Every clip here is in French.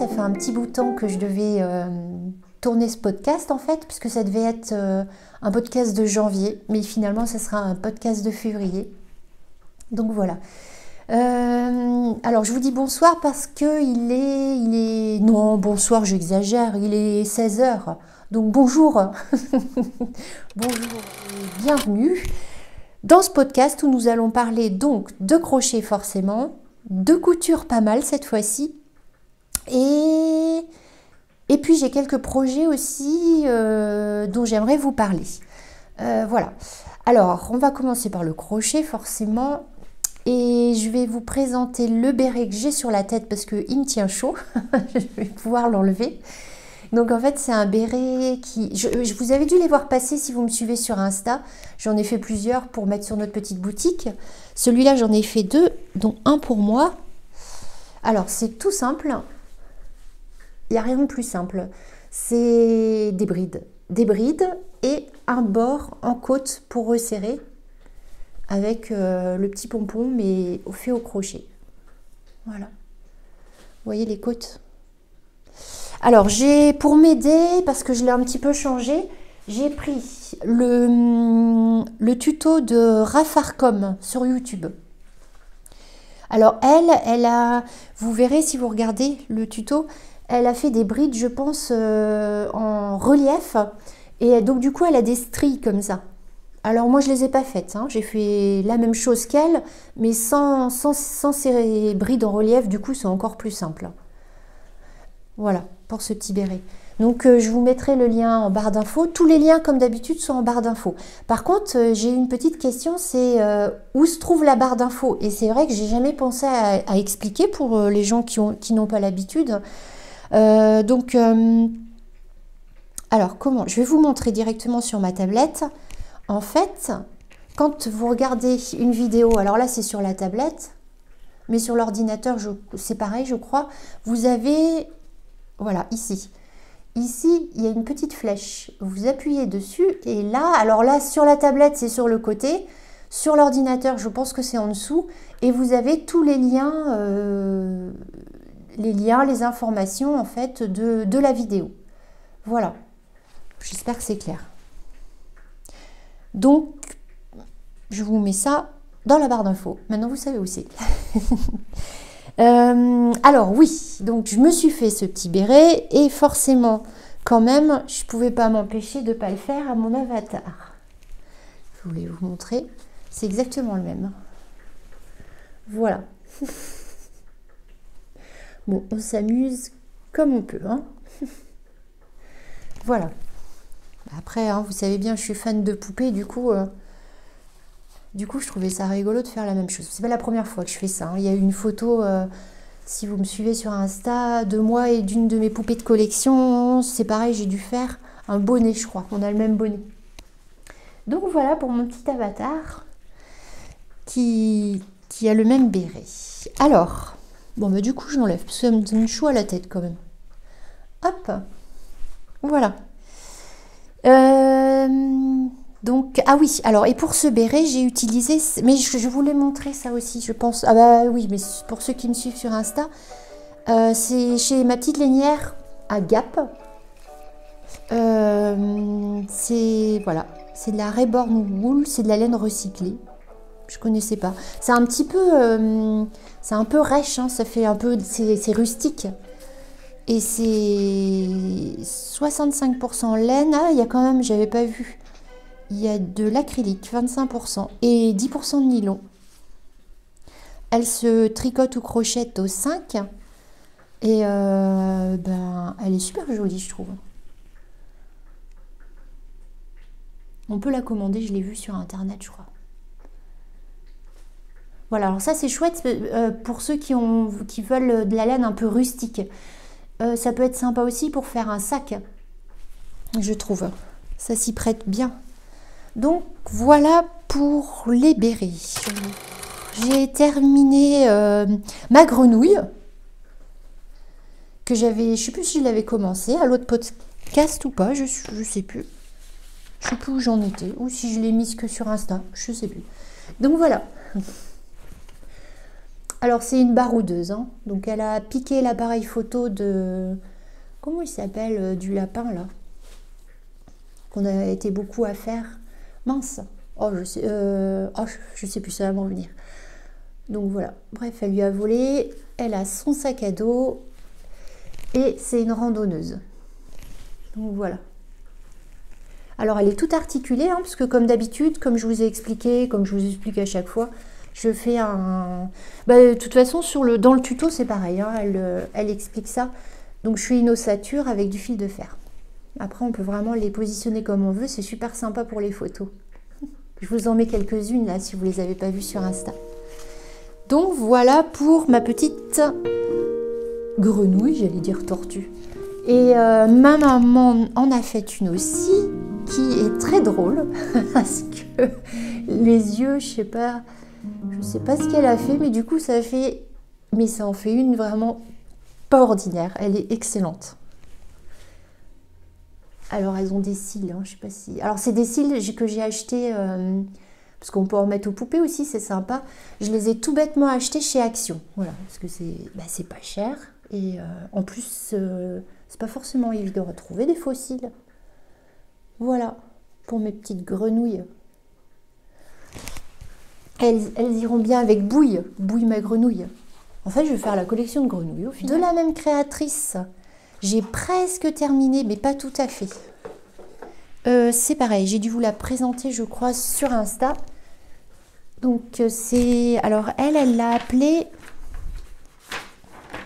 ça fait un petit bout de temps que je devais tourner ce podcast en fait, puisque ça devait être un podcast de janvier, mais finalement ça sera un podcast de février. Donc voilà. Alors je vous dis bonsoir parce que il est... Non, bonsoir, j'exagère, il est 16 heures. Donc bonjour. Bonjour et bienvenue dans ce podcast où nous allons parler donc de crochet forcément, de couture pas mal cette fois-ci, et puis j'ai quelques projets aussi dont j'aimerais vous parler. Voilà. Alors on va commencer par le crochet forcément. Et je vais vous présenter le béret que j'ai sur la tête parce qu'il me tient chaud. Je vais pouvoir l'enlever. Donc en fait c'est un béret qui... Je vous avais dû les voir passer si vous me suivez sur Insta. J'en ai fait plusieurs pour mettre sur notre petite boutique. Celui-là j'en ai fait 2, dont un pour moi. Alors c'est tout simple. Il n'y a rien de plus simple. C'est des brides. Des brides et un bord en côte pour resserrer. Avec le petit pompon, mais fait au crochet. Voilà. Vous voyez les côtes. Alors, pour m'aider, parce que je l'ai un petit peu changé, j'ai pris le tuto de Rafarcom sur YouTube. Alors, elle a, vous verrez si vous regardez le tuto, elle a fait des brides, je pense, en relief. Et donc, du coup, elle a des stries comme ça. Alors moi je les ai pas faites, hein. J'ai fait la même chose qu'elle, mais sans ces brides en relief, du coup c'est encore plus simple. Voilà, pour ce petit béret. Donc je vous mettrai le lien en barre d'infos. Tous les liens comme d'habitude sont en barre d'infos. Par contre, j'ai une petite question, c'est où se trouve la barre d'infos? Et c'est vrai que j'ai jamais pensé à expliquer pour les gens qui n'ont pas l'habitude. Alors comment? Je vais vous montrer directement sur ma tablette. En fait, quand vous regardez une vidéo, alors là c'est sur la tablette, mais sur l'ordinateur c'est pareil je crois, vous avez, voilà, ici, il y a une petite flèche, vous appuyez dessus et là, alors là sur la tablette c'est sur le côté, sur l'ordinateur je pense que c'est en dessous, et vous avez tous les liens, les informations en fait de la vidéo. Voilà, j'espère que c'est clair. Donc, je vous mets ça dans la barre d'infos. Maintenant, vous savez où c'est. Alors, oui, donc je me suis fait ce petit béret et forcément, quand même, je ne pouvais pas m'empêcher de ne pas le faire à mon avatar. Je voulais vous montrer. C'est exactement le même. Voilà. Bon, on s'amuse comme on peut, hein. Voilà. Après, hein, vous savez bien, je suis fan de poupées, du coup, je trouvais ça rigolo de faire la même chose. C'est pas la première fois que je fais ça, hein. Il y a eu une photo, si vous me suivez sur Insta, de moi et d'une de mes poupées de collection. C'est pareil, j'ai dû faire un bonnet, je crois. On a le même bonnet. Donc voilà pour mon petit avatar qui a le même béret. Alors, bon, bah, du coup, je l'enlève parce que ça me donne chaud à la tête quand même. Hop, voilà. Donc, ah oui, alors, et pour ce béret, j'ai utilisé, mais je voulais montrer ça aussi, je pense. Ah bah oui, mais pour ceux qui me suivent sur Insta, c'est chez ma petite lainière à Gap. Voilà, c'est de la Reborn Wool, c'est de la laine recyclée. Je connaissais pas. C'est un petit peu, c'est un peu rêche, hein, ça fait un peu, c'est rustique. Et c'est 65% laine. Ah, il y a quand même, j'avais pas vu. Il y a de l'acrylique, 25%, et 10% de nylon. Elle se tricote ou crochette au 5. Et elle est super jolie, je trouve. On peut la commander, je l'ai vue sur internet, je crois. Voilà, alors ça c'est chouette pour ceux qui veulent de la laine un peu rustique. Ça peut être sympa aussi pour faire un sac, je trouve. Ça s'y prête bien. Donc voilà pour les bérets. J'ai terminé ma grenouille que j'avais, je sais plus si je l'avais commencé à l'autre podcast ou pas, je sais plus. Je sais plus où j'en étais, ou si je l'ai mise que sur Insta, je sais plus. Donc voilà. Alors c'est une baroudeuse, hein. Donc elle a piqué l'appareil photo de... Comment il s'appelle, du lapin là? Qu'on a été beaucoup à faire. Mince. Oh, je sais plus, ça va m'en venir. Donc voilà. Bref, elle lui a volé. Elle a son sac à dos. Et c'est une randonneuse. Donc voilà. Alors elle est toute articulée, hein, parce que comme d'habitude, comme je vous ai expliqué, comme je vous explique à chaque fois, je fais un... de toute façon, dans le tuto, c'est pareil, hein, elle explique ça. Donc je fais une ossature avec du fil de fer. Après, on peut vraiment les positionner comme on veut, c'est super sympa pour les photos. Je vous en mets quelques-unes là, si vous ne les avez pas vues sur Insta. Donc voilà pour ma petite grenouille, j'allais dire tortue. Et ma maman en a fait une aussi, qui est très drôle, parce que les yeux, je sais pas ce qu'elle a fait, mais du coup ça en fait une vraiment pas ordinaire, elle est excellente. Alors elles ont des cils, hein, je sais pas si... Alors c'est des cils que j'ai achetés, parce qu'on peut en mettre aux poupées aussi, c'est sympa. Je les ai tout bêtement achetés chez Action, voilà, parce que c'est pas cher, et en plus c'est pas forcément évident à trouver des faux cils. Voilà, pour mes petites grenouilles. Elles iront bien avec Bouille ma grenouille. En fait, je vais faire la collection de grenouilles au final. De la même créatrice, j'ai presque terminé, mais pas tout à fait. C'est pareil, j'ai dû vous la présenter, je crois, sur Insta. Donc, alors, elle l'a appelée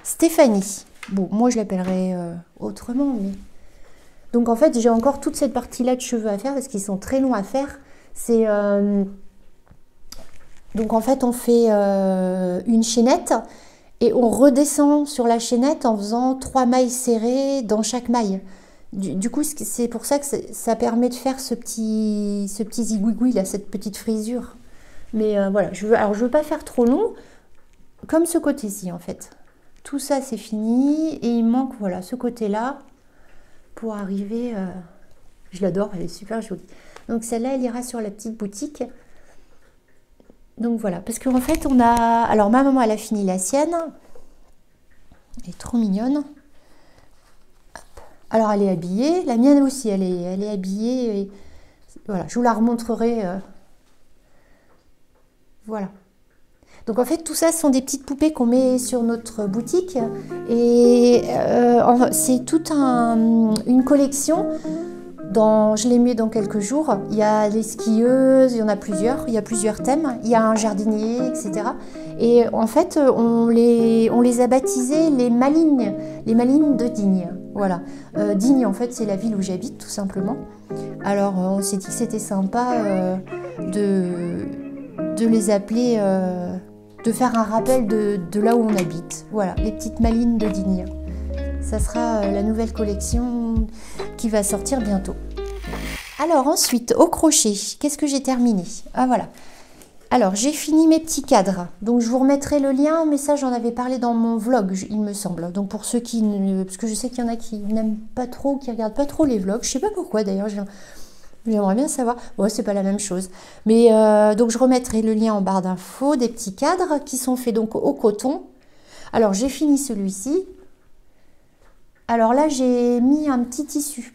Stéphanie. Bon, moi, je l'appellerai autrement, mais... Donc, en fait, j'ai encore toute cette partie-là de cheveux à faire, parce qu'ils sont très longs à faire. C'est... Donc, en fait, on fait une chaînette... Et on redescend sur la chaînette en faisant 3 mailles serrées dans chaque maille. Du coup, c'est pour ça que ça permet de faire ce petit zigouigoui, là, cette petite frisure. Mais voilà, je veux pas faire trop long, comme ce côté-ci, en fait. Tout ça, c'est fini. Et il manque, voilà, ce côté-là, pour arriver... Je l'adore, elle est super jolie. Donc celle-là, elle ira sur la petite boutique. Donc voilà, parce qu'en fait, on a... Alors, ma maman, elle a fini la sienne. Elle est trop mignonne. Hop. Alors, elle est habillée. La mienne aussi, elle est habillée. Et... Voilà, je vous la remontrerai. Voilà. Donc, en fait, tout ça, ce sont des petites poupées qu'on met sur notre boutique. Et c'est toute une collection... Je l'ai mis dans quelques jours. Il y a les skieuses, il y en a plusieurs. Il y a plusieurs thèmes. Il y a un jardinier, etc. Et en fait, on les a baptisées les malines de Digne. Voilà. Digne, en fait, c'est la ville où j'habite, tout simplement. Alors, on s'est dit que c'était sympa de les appeler, de faire un rappel de là où on habite. Voilà, les petites malines de Digne. Ça sera la nouvelle collection qui va sortir bientôt. Alors ensuite, au crochet, qu'est-ce que j'ai terminé? Ah voilà. Alors j'ai fini mes petits cadres. Donc je vous remettrai le lien, mais ça j'en avais parlé dans mon vlog, il me semble. Donc pour ceux qui... Parce que je sais qu'il y en a qui n'aiment pas trop, qui regardent pas trop les vlogs. Je sais pas pourquoi d'ailleurs, j'aimerais bien savoir. Bon, c'est pas la même chose. Mais donc je remettrai le lien en barre d'infos des petits cadres qui sont faits donc au coton. Alors j'ai fini celui-ci. Alors là, j'ai mis un petit tissu.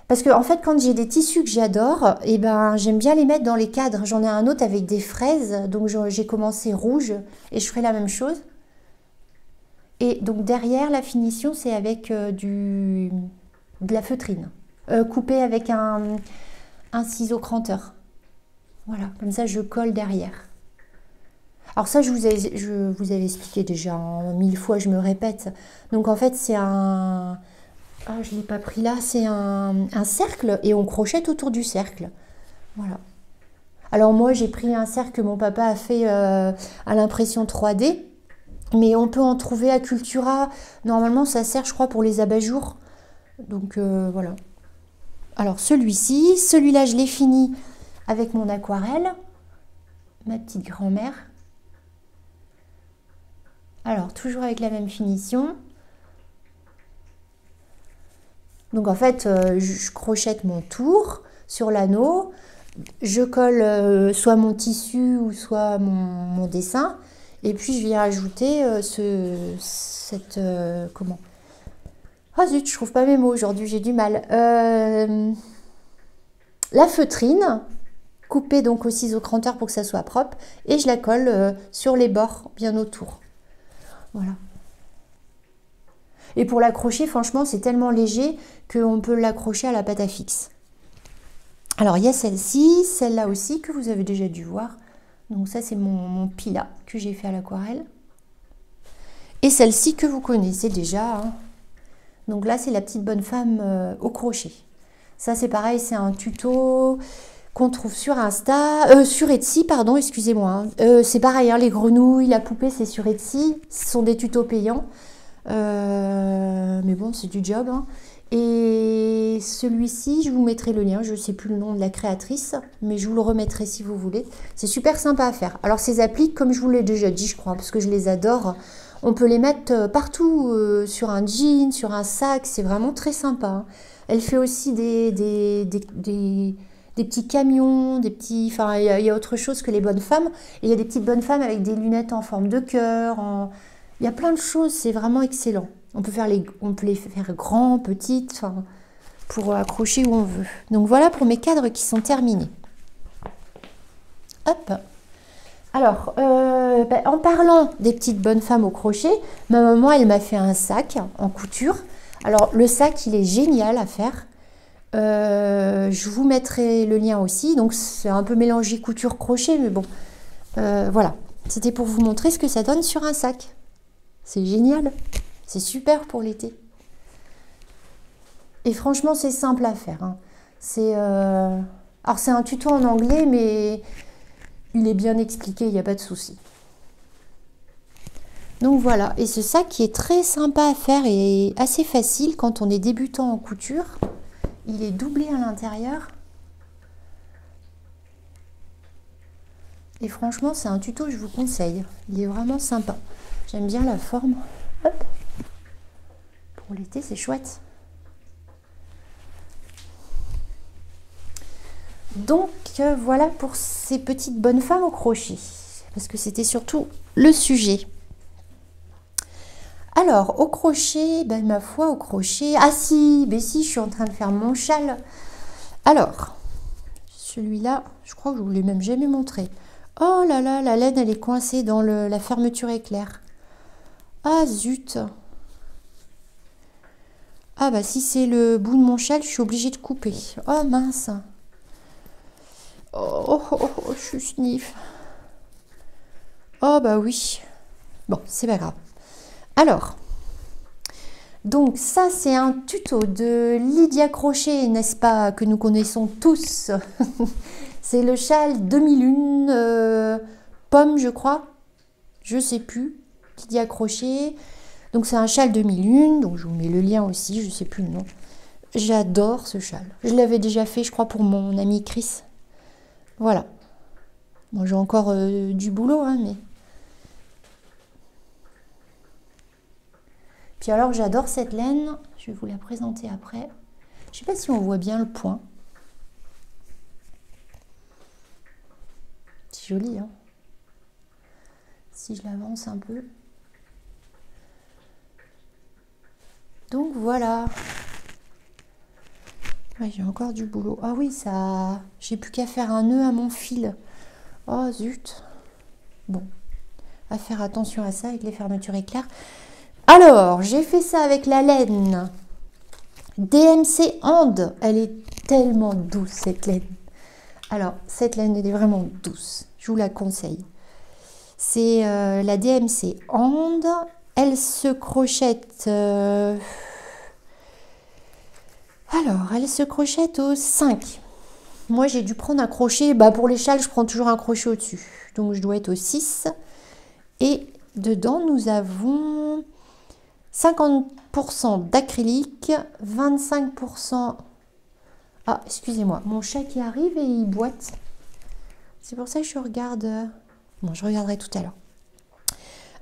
Parce que en fait, quand j'ai des tissus que j'adore, eh ben, j'aime bien les mettre dans les cadres. J'en ai un autre avec des fraises. Donc j'ai commencé rouge et je ferai la même chose. Et donc derrière, la finition, c'est avec de la feutrine. Coupée avec un ciseau cranteur. Voilà, comme ça, je colle derrière. Alors ça, je vous avais expliqué déjà 1000 fois, je me répète. Donc en fait, c'est un... Ah, je ne l'ai pas pris là. C'est un cercle et on crochette autour du cercle. Voilà. Alors moi, j'ai pris un cercle que mon papa a fait à l'impression 3D. Mais on peut en trouver à Cultura. Normalement, ça sert, je crois, pour les abat-jours. Donc voilà. Alors celui-ci, celui-là, je l'ai fini avec mon aquarelle. Ma petite grand-mère. Alors, toujours avec la même finition. Donc, en fait, je crochette mon tour sur l'anneau. Je colle soit mon tissu ou soit mon dessin. Et puis je viens ajouter comment? Ah zut, je trouve pas mes mots aujourd'hui, j'ai du mal. La feutrine, coupée donc au ciseau cranteur pour que ça soit propre, et je la colle sur les bords, bien autour. Voilà. Et pour l'accrocher, franchement, c'est tellement léger qu'on peut l'accrocher à la pâte à fixe. Alors, il y a celle-ci, celle-là aussi, que vous avez déjà dû voir. Donc ça, c'est mon Pila que j'ai fait à l'aquarelle. Et celle-ci que vous connaissez déjà, hein. Donc là, c'est la petite bonne femme au crochet. Ça, c'est pareil, c'est un tuto qu'on trouve sur Insta, sur Etsy, pardon, excusez-moi. Hein. C'est pareil, hein, les grenouilles, la poupée, c'est sur Etsy. Ce sont des tutos payants. Mais bon, c'est du job. Hein. Et celui-ci, je vous mettrai le lien. Je ne sais plus le nom de la créatrice, mais je vous le remettrai si vous voulez. C'est super sympa à faire. Alors, ces applis, comme je vous l'ai déjà dit, je crois, parce que je les adore, on peut les mettre partout, sur un jean, sur un sac. C'est vraiment très sympa. Hein. Elle fait aussi des petits camions, des petits... Enfin, il y a autre chose que les bonnes femmes. Et il y a des petites bonnes femmes avec des lunettes en forme de cœur. Il y a plein de choses, c'est vraiment excellent. On peut les faire grands, petites, enfin, pour accrocher où on veut. Donc voilà pour mes cadres qui sont terminés. Hop. Alors, en parlant des petites bonnes femmes au crochet, ma maman, elle m'a fait un sac en couture. Alors, le sac, il est génial à faire. Je vous mettrai le lien aussi. Donc, c'est un peu mélangé couture-crochet, mais bon, voilà. C'était pour vous montrer ce que ça donne sur un sac. C'est génial. C'est super pour l'été. Et franchement, c'est simple à faire. Hein. Alors, c'est un tuto en anglais, mais il est bien expliqué, il n'y a pas de souci. Donc voilà, et ce sac qui est très sympa à faire et assez facile quand on est débutant en couture. Il est doublé à l'intérieur. Et franchement, c'est un tuto que je vous conseille. Il est vraiment sympa. J'aime bien la forme. Hop. Pour l'été, c'est chouette. Donc voilà pour ces petites bonnes femmes au crochet. Parce que c'était surtout le sujet. Alors, au crochet, ben, ma foi, au crochet... Ah si, ben si, je suis en train de faire mon châle. Alors, celui-là, je crois que je ne vous l'ai même jamais montré. Oh là là, la laine, elle est coincée dans la fermeture éclair. Ah zut. Ah bah si c'est le bout de mon châle, je suis obligée de couper. Oh mince. Oh, je suis sniff. Oh bah oui. Bon, c'est pas grave. Alors, donc ça c'est un tuto de Lydia Crochet, n'est-ce pas, que nous connaissons tous. C'est le châle demi-lune, pomme je crois, je sais plus, Lydia Crochet. Donc c'est un châle demi-lune, donc je vous mets le lien aussi, je sais plus le nom. J'adore ce châle. Je l'avais déjà fait, je crois, pour mon ami Chris. Voilà. Bon, j'ai encore du boulot, hein, mais... Puis alors, j'adore cette laine. Je vais vous la présenter après. Je sais pas si on voit bien le point. C'est joli, hein. Si je l'avance un peu. Donc voilà. Ouais, j'ai encore du boulot. Ah oui, ça... J'ai plus qu'à faire un nœud à mon fil. Oh zut. Bon. À faire attention à ça avec les fermetures éclairs. Alors, j'ai fait ça avec la laine DMC And. Elle est tellement douce, cette laine. Alors, cette laine, elle est vraiment douce. Je vous la conseille. C'est la DMC And. Elle se crochette... Alors, elle se crochette au 5. Moi, j'ai dû prendre un crochet. Bah, pour les châles, je prends toujours un crochet au-dessus. Donc, je dois être au 6. Et dedans, nous avons 50% d'acrylique, 25%... Ah, excusez-moi, mon chat qui arrive et il boite. C'est pour ça que je regarde... Bon, je regarderai tout à l'heure.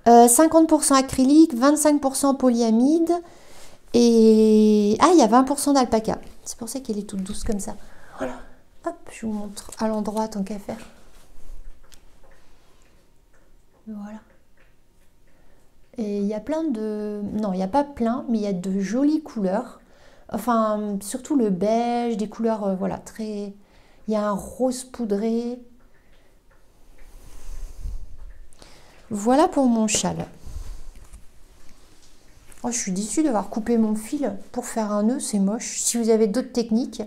50% acrylique, 25% polyamide et... Ah, il y a 20% d'alpaca. C'est pour ça qu'elle est toute douce comme ça. Voilà. Hop, je vous montre à l'endroit tant qu'à faire. Voilà. Et il y a plein de... Non, il n'y a pas plein, mais il y a de jolies couleurs. Enfin, surtout le beige, des couleurs, voilà, très... Il y a un rose poudré. Voilà pour mon châle. Oh, je suis déçue d'avoir coupé mon fil pour faire un nœud, c'est moche. Si vous avez d'autres techniques,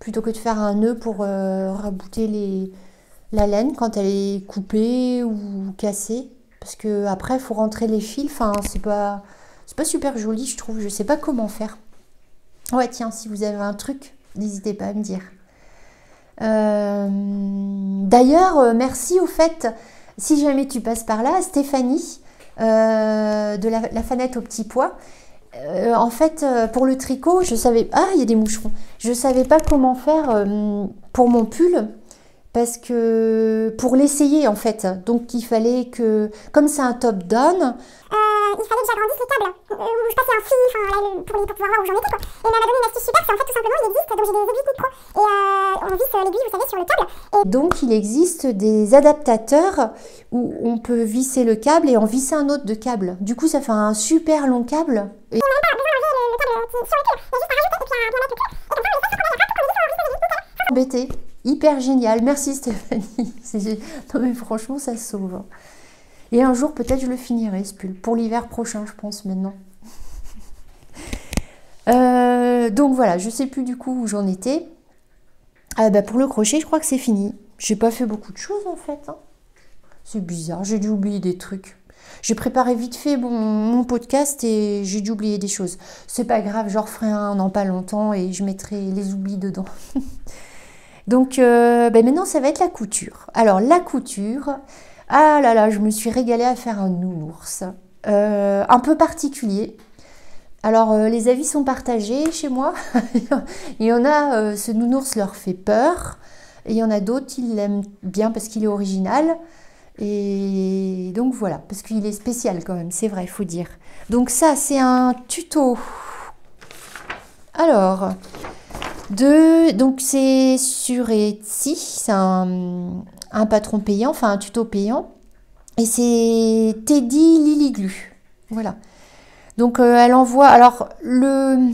plutôt que de faire un nœud pour rabouter la laine quand elle est coupée ou cassée. Parce que après, il faut rentrer les fils. Enfin, c'est pas super joli, je trouve. Je sais pas comment faire. Ouais, tiens, si vous avez un truc, n'hésitez pas à me dire. D'ailleurs, merci au fait, si jamais tu passes par là, Stéphanie, de la fanette au petit pois. En fait, pour le tricot, je savais... Ah, il y a des moucherons. Je savais pas comment faire pour mon pull. Parce que pour l'essayer en fait, donc il fallait que, comme c'est un top down, il fallait que j'agrandisse le câble, où je passais un fil, pour pouvoir voir où j'en étais quoi. Et elle m'a donné une astuce super, c'est en fait tout simplement il existe, donc j'ai des aiguilles Quick Pro, et on visse l'aiguille, vous savez, sur le câble. Et donc il existe des adaptateurs où on peut visser le câble et en visser un autre de câble. Du coup ça fait un super long câble. Et on n'a pas besoin d'enlever le câble sur le câble, il y a juste à rajouter et puis à bien mettre le câble. Et comme ça on est sûr qu'on est pour visser l'aiguille. embêté. Hyper génial, merci Stéphanie. Non mais franchement ça sauve. Et un jour peut-être je le finirai ce pull, pour l'hiver prochain je pense maintenant. Donc voilà, je sais plus du coup où j'en étais. Pour le crochet je crois que c'est fini. J'ai pas fait beaucoup de choses en fait. Hein. C'est bizarre, j'ai dû oublier des trucs. J'ai préparé vite fait mon podcast et j'ai dû oublier des choses. C'est pas grave, j'en referai un dans pas longtemps et je mettrai les oublis dedans. Donc maintenant ça va être la couture. Alors la couture, ah là là, je me suis régalée à faire un nounours. Un peu particulier. Alors les avis sont partagés chez moi. Il y en a, ce nounours leur fait peur. Et il y en a d'autres, ils l'aiment bien parce qu'il est original. Et donc voilà, parce qu'il est spécial quand même, c'est vrai, il faut dire. Donc ça, c'est un tuto. Alors... donc c'est sur Etsy, c'est un patron payant, enfin un tuto payant. Et c'est Teddy Liliglu. Voilà. Donc elle envoie. Alors le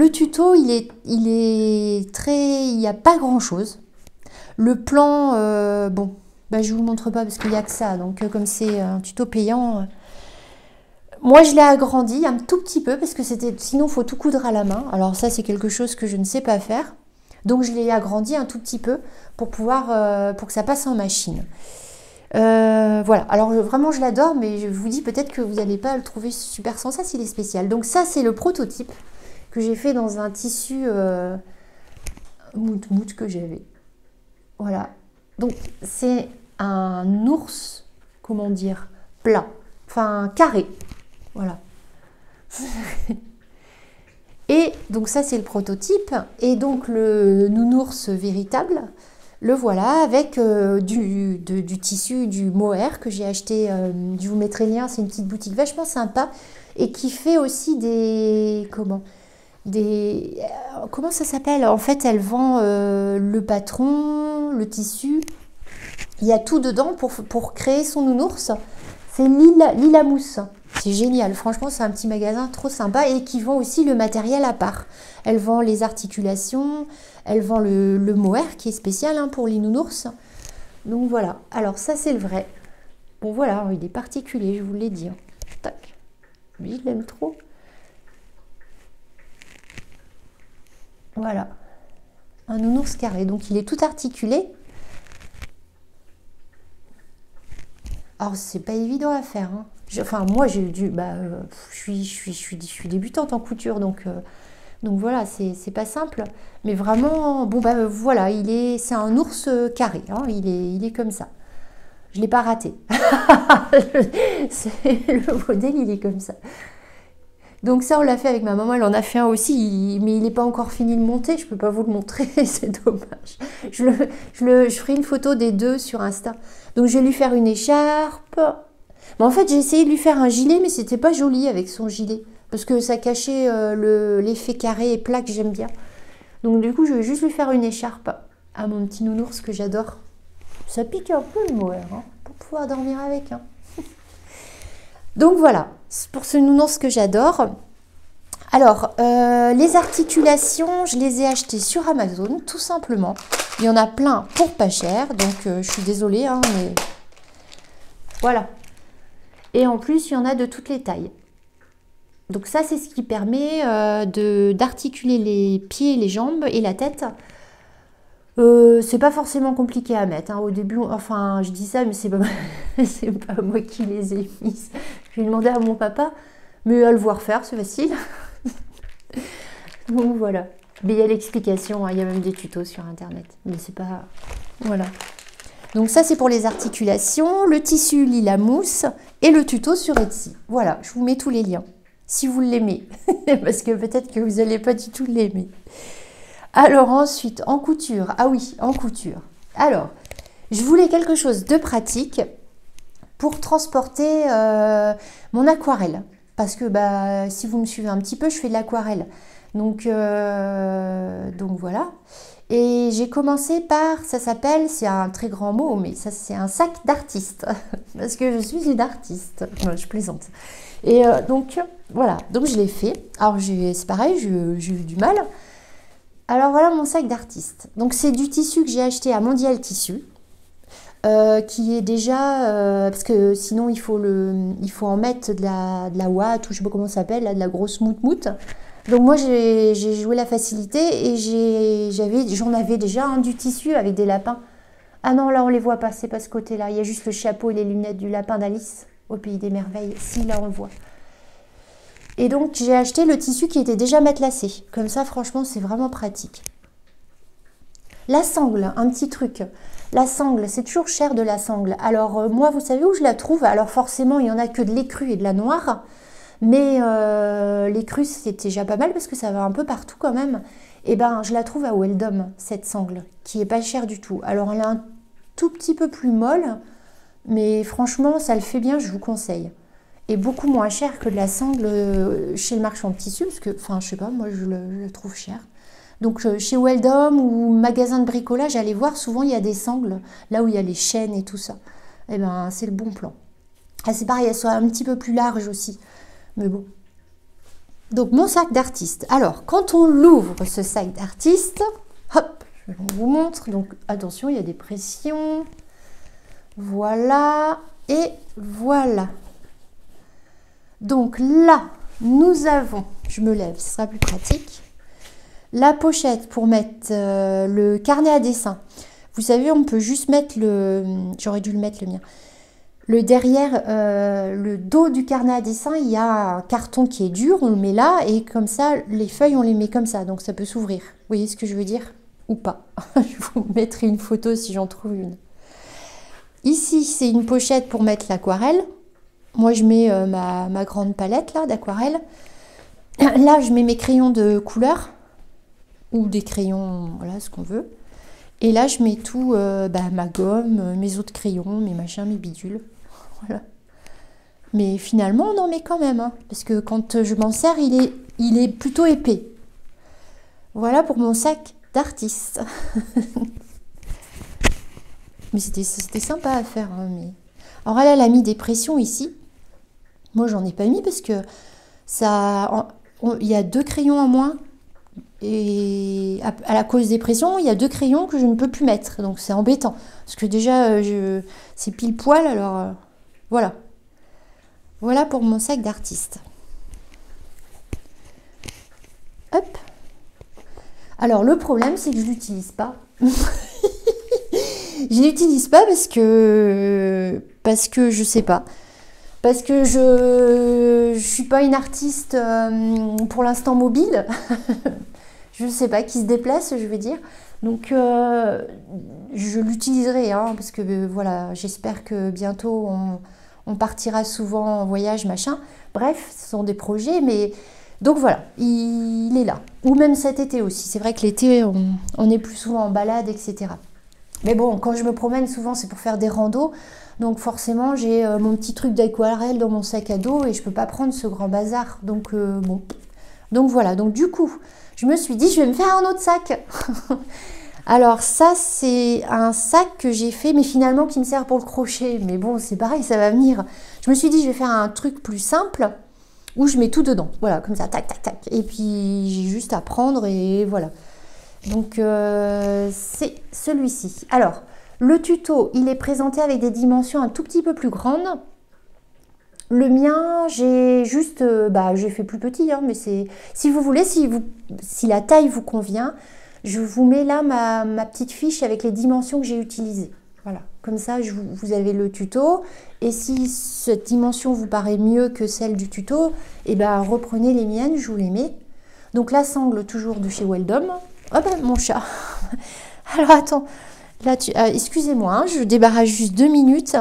tuto, il est très. Il n'y a pas grand chose. Le plan, bon, je vous le montre pas parce qu'il n'y a que ça. Donc comme c'est un tuto payant. Moi, je l'ai agrandi un tout petit peu parce que sinon, il faut tout coudre à la main. Alors ça, c'est quelque chose que je ne sais pas faire. Donc, je l'ai agrandi un tout petit peu pour que ça passe en machine. Voilà. Alors, vraiment, je l'adore, mais je vous dis peut-être que vous n'allez pas le trouver super sensationnel, il est spécial. Donc, ça, c'est le prototype que j'ai fait dans un tissu mout que j'avais. Voilà. Donc, c'est un ours, comment dire, plat, enfin carré. Voilà. Et donc ça c'est le prototype. Et donc le nounours véritable, le voilà avec du tissu du mohair que j'ai acheté. Je vous mettrai le lien, c'est une petite boutique vachement sympa. Et qui fait aussi comment ça s'appelle? En fait elle vend le patron, le tissu. Il y a tout dedans pour créer son nounours. C'est Lila Mousse. C'est génial, franchement c'est un petit magasin trop sympa et qui vend aussi le matériel à part. Elle vend les articulations, elle vend le mohair qui est spécial pour les nounours. Donc voilà, alors ça c'est le vrai. Bon voilà, il est particulier, je vous l'ai dit. Tac, lui je l'aime trop. Voilà, un nounours carré, donc il est tout articulé. Alors c'est pas évident à faire. Enfin moi j'ai dû, je suis débutante en couture donc voilà c'est pas simple. Mais vraiment bon voilà c'est un ours carré. Il est comme ça. Je l'ai pas raté. Le modèle il est comme ça. Donc ça on l'a fait avec ma maman, elle en a fait un aussi, mais il n'est pas encore fini de monter, je peux pas vous le montrer, c'est dommage. Je ferai une photo des deux sur Insta. Donc je vais lui faire une écharpe. Mais en fait j'ai essayé de lui faire un gilet, mais c'était pas joli avec son gilet, parce que ça cachait l'effet carré et plat que j'aime bien. Donc du coup je vais juste lui faire une écharpe à mon petit nounours que j'adore. Ça pique un peu le mohair, pour pouvoir dormir avec. Donc voilà, c'est pour ce nounours que j'adore. Alors, les articulations, je les ai achetées sur Amazon, tout simplement. Il y en a plein pour pas cher, donc je suis désolée, hein, mais voilà. Et en plus, il y en a de toutes les tailles. Donc ça, c'est ce qui permet d'articuler les pieds, les jambes et la tête. C'est pas forcément compliqué à mettre, hein. Au début, enfin, je dis ça, mais c'est pas, c'est pas moi qui les ai mises. Je vais demander à mon papa, mais à le voir faire, c'est facile. Donc voilà. Mais il y a l'explication, hein, il y a même des tutos sur internet. Mais c'est pas... Voilà. Donc ça, c'est pour les articulations, le tissu Lila Mousse et le tuto sur Etsy. Voilà, je vous mets tous les liens, si vous l'aimez. Parce que peut-être que vous n'allez pas du tout l'aimer. Alors ensuite, en couture. Ah oui, en couture. Alors, je voulais quelque chose de pratique pour transporter mon aquarelle. Parce que bah, si vous me suivez un petit peu, je fais de l'aquarelle. Donc voilà. Et j'ai commencé par, ça s'appelle, c'est un très grand mot, mais ça c'est un sac d'artiste. Parce que je suis une artiste. Non, je plaisante. Et donc voilà, donc je l'ai fait. Alors c'est pareil, j'ai eu du mal. Alors voilà mon sac d'artiste. Donc c'est du tissu que j'ai acheté à Mondial Tissu. Qui est déjà parce que sinon il faut en mettre de la ouate ou je sais pas comment ça s'appelle, de la grosse moute. Donc moi j'ai joué la facilité et j'en avais déjà un du tissu avec des lapins. Ah non, là on les voit pas, c'est pas ce côté-là, il y a juste le chapeau et les lunettes du lapin d'Alice au pays des merveilles. Si, là on le voit. Et donc j'ai acheté le tissu qui était déjà matelassé. Comme ça franchement c'est vraiment pratique. La sangle, un petit truc. La sangle, c'est toujours cher de la sangle. Alors moi, vous savez où je la trouve? Alors forcément, il n'y en a que de l'écru et de la noire. Mais l'écru, c'était déjà pas mal parce que ça va un peu partout quand même. Et ben, je la trouve à Weldom, cette sangle, qui est pas chère du tout. Alors elle est un tout petit peu plus molle, mais franchement, ça le fait bien, je vous conseille. Et beaucoup moins cher que de la sangle chez le marchand de tissu, parce que, enfin, je sais pas, moi je le trouve cher. Donc chez Weldom ou magasin de bricolage, allez voir, souvent il y a des sangles, là où il y a les chaînes et tout ça. Et ben c'est le bon plan. Ah, c'est pareil, elles sont un petit peu plus larges aussi. Mais bon. Donc mon sac d'artiste. Alors, quand on l'ouvre, ce sac d'artiste, hop, je vous montre. Donc attention, il y a des pressions. Voilà. Et voilà. Donc là, nous avons, je me lève, ce sera plus pratique. La pochette pour mettre le carnet à dessin. Vous savez, on peut juste mettre j'aurais dû le mettre le mien. Le derrière, le dos du carnet à dessin, il y a un carton qui est dur, on le met là et comme ça, les feuilles, on les met comme ça, donc ça peut s'ouvrir. Vous voyez ce que je veux dire? Ou pas. Je vous mettrai une photo si j'en trouve une. Ici, c'est une pochette pour mettre l'aquarelle. Moi, je mets ma grande palette là d'aquarelle. Là, je mets mes crayons de couleur. Ou des crayons, voilà, ce qu'on veut. Et là, je mets tout, ma gomme, mes autres crayons, mes machins, mes bidules. Voilà. Mais finalement, on en met quand même, hein, parce que quand je m'en sers, il est plutôt épais. Voilà pour mon sac d'artiste. Mais c'était sympa à faire. Hein, mais... Alors elle a mis des pressions ici. Moi, j'en ai pas mis parce que il y a 2 crayons en moins. Et à la cause des pressions, il y a 2 crayons que je ne peux plus mettre. Donc c'est embêtant. Parce que déjà, c'est pile poil. Alors voilà. Voilà pour mon sac d'artiste. Hop. Alors le problème, c'est que je ne l'utilise pas. Je l'utilise pas parce que je sais pas. Parce que je suis pas une artiste pour l'instant mobile. Je ne sais pas, qui se déplace, je veux dire. Donc, je l'utiliserai, hein, parce que voilà, j'espère que bientôt on partira souvent en voyage, machin. Bref, ce sont des projets, mais donc voilà, il est là. Ou même cet été aussi. C'est vrai que l'été, on est plus souvent en balade, etc. Mais bon, quand je me promène, souvent, c'est pour faire des randos. Donc forcément, j'ai mon petit truc d'aquarelle dans mon sac à dos et je ne peux pas prendre ce grand bazar. Donc bon. Donc voilà, donc du coup, je me suis dit, je vais me faire un autre sac. Alors ça, c'est un sac que j'ai fait, mais finalement qui me sert pour le crochet. Mais bon, c'est pareil, ça va venir. Je me suis dit, je vais faire un truc plus simple, où je mets tout dedans. Voilà, comme ça, tac, tac, tac. Et puis, j'ai juste à prendre et voilà. Donc, c'est celui-ci. Alors, le tuto, il est présenté avec des dimensions un tout petit peu plus grandes. Le mien, j'ai juste, j'ai fait plus petit, hein, mais c'est, si vous voulez, si la taille vous convient, je vous mets là ma petite fiche avec les dimensions que j'ai utilisées. Voilà, comme ça, vous avez le tuto. Et si cette dimension vous paraît mieux que celle du tuto, eh ben, reprenez les miennes, je vous les mets. Donc la sangle, toujours de chez Weldom. Oh ben, mon chat. Alors attends, là, excusez-moi, hein, je débarrasse juste 2 minutes.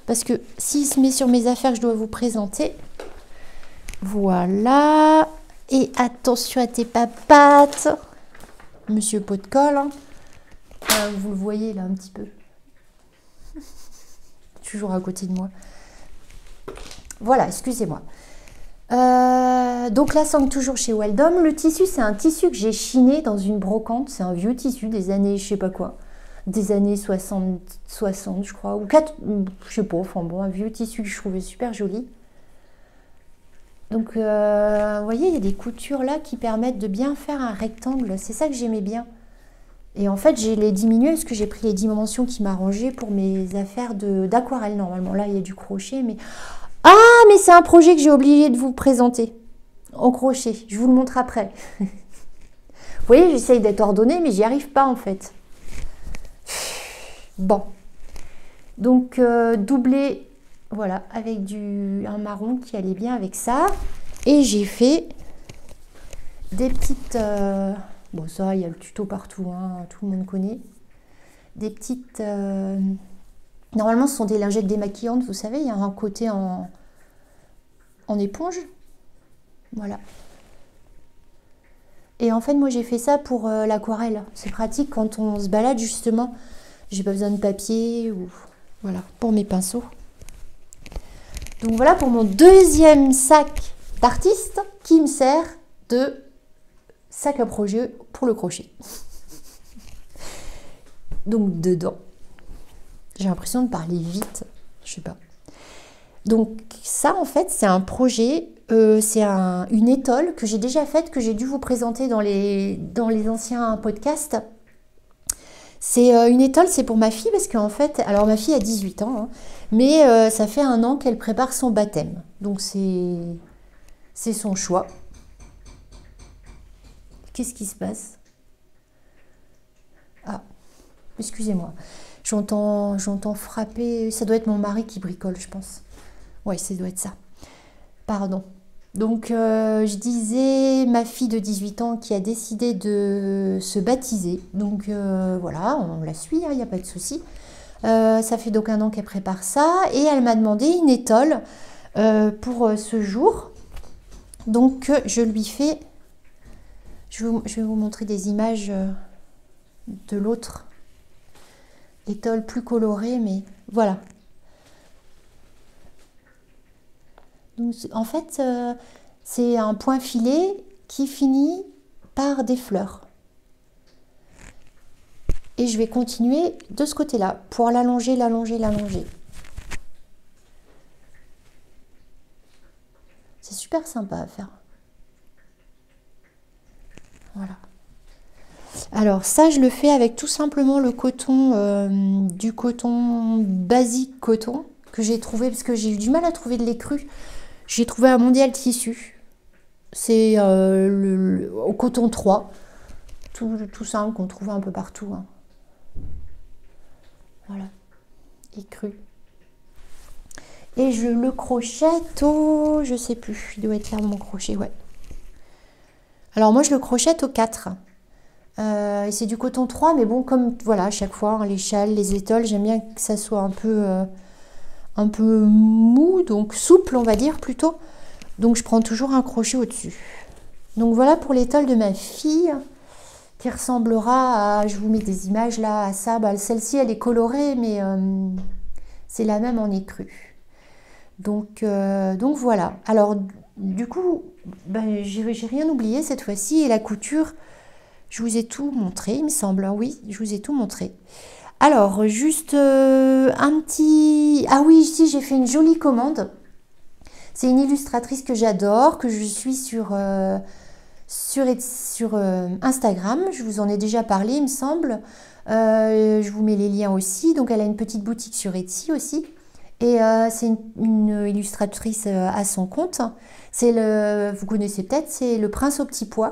Parce que s'il se met sur mes affaires, je dois vous présenter. Voilà. Et attention à tes papates. Monsieur pot de colle. Hein. Vous le voyez là un petit peu. Toujours à côté de moi. Voilà, excusez-moi. Donc la sangle toujours chez Weldom. Le tissu, c'est un tissu que j'ai chiné dans une brocante. C'est un vieux tissu des années, je sais pas quoi. Des années 60, je crois, ou 4, je sais pas, enfin bon, un vieux tissu que je trouvais super joli. Donc, vous voyez, il y a des coutures là qui permettent de bien faire un rectangle, c'est ça que j'aimais bien. Et en fait, j'ai les diminué parce que j'ai pris les dimensions qui m'arrangeaient pour mes affaires d'aquarelle, normalement. Là, il y a du crochet, mais... Ah, mais c'est un projet que j'ai oublié de vous présenter, en crochet, je vous le montre après. Vous voyez, j'essaye d'être ordonnée, mais j'y arrive pas en fait. Bon, donc doublé, voilà, avec un marron qui allait bien avec ça. Et j'ai fait des petites... bon, ça, il y a le tuto partout, hein, tout le monde connaît. Des petites... normalement, ce sont des lingettes démaquillantes, vous savez, il y a un côté en éponge. Voilà. Et en fait, moi, j'ai fait ça pour l'aquarelle. C'est pratique quand on se balade, justement. J'ai pas besoin de papier ou voilà pour mes pinceaux. Donc voilà pour mon deuxième sac d'artiste qui me sert de sac à projet pour le crochet. Donc dedans, j'ai l'impression de parler vite, je sais pas. Donc ça en fait c'est un projet, c'est une étole que j'ai déjà faite, que j'ai dû vous présenter dans les anciens podcasts. C'est une étole, c'est pour ma fille parce qu'en fait, alors ma fille a 18 ans, hein, mais ça fait 1 an qu'elle prépare son baptême. Donc c'est son choix. Qu'est-ce qui se passe? Ah, excusez-moi. J'entends frapper. Ça doit être mon mari qui bricole, je pense. Oui, ça doit être ça. Pardon. Donc, je disais, ma fille de 18 ans qui a décidé de se baptiser. Donc, voilà, on la suit, il n'y a pas de souci. Ça fait donc 1 an qu'elle prépare ça. Et elle m'a demandé une étole pour ce jour. Donc, je lui fais... Je vais vous montrer des images de l'autre étole plus colorée, mais voilà. Donc, en fait, c'est un point filé qui finit par des fleurs. Et je vais continuer de ce côté-là pour l'allonger, l'allonger, l'allonger. C'est super sympa à faire. Voilà. Alors ça, je le fais avec tout simplement le coton, du coton basique coton que j'ai trouvé, parce que j'ai eu du mal à trouver de lait cru. J'ai trouvé un Mondial Tissu. C'est au coton 3. Tout simple qu'on trouve un peu partout. Hein. Voilà. Et cru. Et je le crochette au... Je sais plus. Il doit être là mon crochet, ouais. Alors moi, je le crochette au 4. Et c'est du coton 3, mais bon, comme voilà, à chaque fois, hein, les châles, les étoles, j'aime bien que ça soit un peu mou, donc souple, on va dire plutôt. Donc je prends toujours un crochet au-dessus. Donc voilà pour l'étole de ma fille, qui ressemblera à, je vous mets des images là, à ça. Bah, celle-ci, elle est colorée, mais c'est la même en écru. Donc voilà. Alors du coup, ben, j'ai rien oublié cette fois-ci, et la couture, Je vous ai tout montré, il me semble. Hein, oui, je vous ai tout montré. Alors, juste un petit... Ah oui, ici, j'ai fait une jolie commande. C'est une illustratrice que j'adore, que je suis sur Instagram. Je vous en ai déjà parlé, il me semble. Je vous mets les liens aussi. Donc, elle a une petite boutique sur Etsy aussi. Et c'est une illustratrice à son compte. Vous connaissez peut-être, c'est Le Prince au petit pois.